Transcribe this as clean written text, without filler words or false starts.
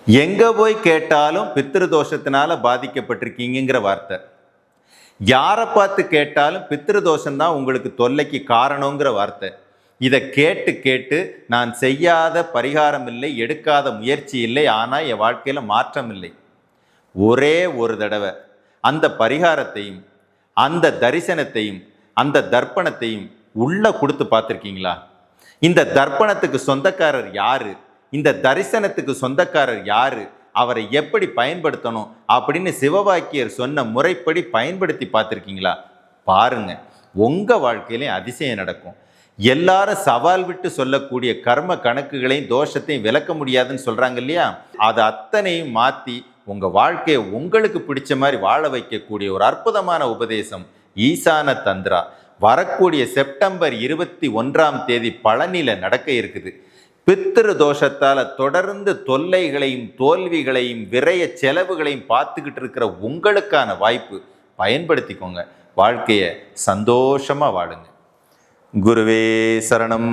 எங்கே போய் கேட்டாலும் பித்திருதோஷத்தினால பாதிக்கப்பட்டிருக்கீங்கிற வார்த்தை. யாரை பார்த்து கேட்டாலும் பித்திருதோஷம்தான் உங்களுக்கு தொல்லைக்கு காரணங்கிற வார்த்தை. இதை கேட்டு கேட்டு நான் செய்யாத பரிகாரம் இல்லை, எடுக்காத முயற்சி இல்லை, ஆனால் என் வாழ்க்கையில் மாற்றம் இல்லை. ஒரே ஒரு தடவை அந்த பரிகாரத்தையும் அந்த தரிசனத்தையும் அந்த தர்ப்பணத்தையும் உள்ள கொடுத்து பார்த்துருக்கீங்களா? இந்த தர்ப்பணத்துக்கு சொந்தக்காரர் யாரு, இந்த தரிசனத்துக்கு சொந்தக்காரர் யாரு, அவரை எப்படி பயன்படுத்தணும் அப்படின்னு சிவவாக்கியர் சொன்ன முறைப்படி பயன்படுத்தி பார்த்துருக்கீங்களா? பாருங்க, உங்க வாழ்க்கையிலையும் அதிசயம் நடக்கும். எல்லாரும் சவால் விட்டு சொல்லக்கூடிய கர்ம கணக்குகளையும் தோஷத்தையும் விளக்க முடியாதுன்னு சொல்றாங்க இல்லையா? அது அத்தனையும் மாற்றி உங்க வாழ்க்கையை உங்களுக்கு பிடிச்ச மாதிரி வாழ வைக்கக்கூடிய ஒரு அற்புதமான உபதேசம் ஈசான தந்திரா வரக்கூடிய செப்டம்பர் 21 பழனியில் நடக்க இருக்குது. பித்திரு தோஷத்தால் தொடர்ந்து தொல்லைகளையும் தோல்விகளையும் விரைய செலவுகளையும் பார்த்துக்கிட்டு இருக்கிற உங்களுக்கான வாய்ப்பு. பயன்படுத்திக்கோங்க. வாழ்க்கையை சந்தோஷமாக வாழுங்க. குருவே சரணம்.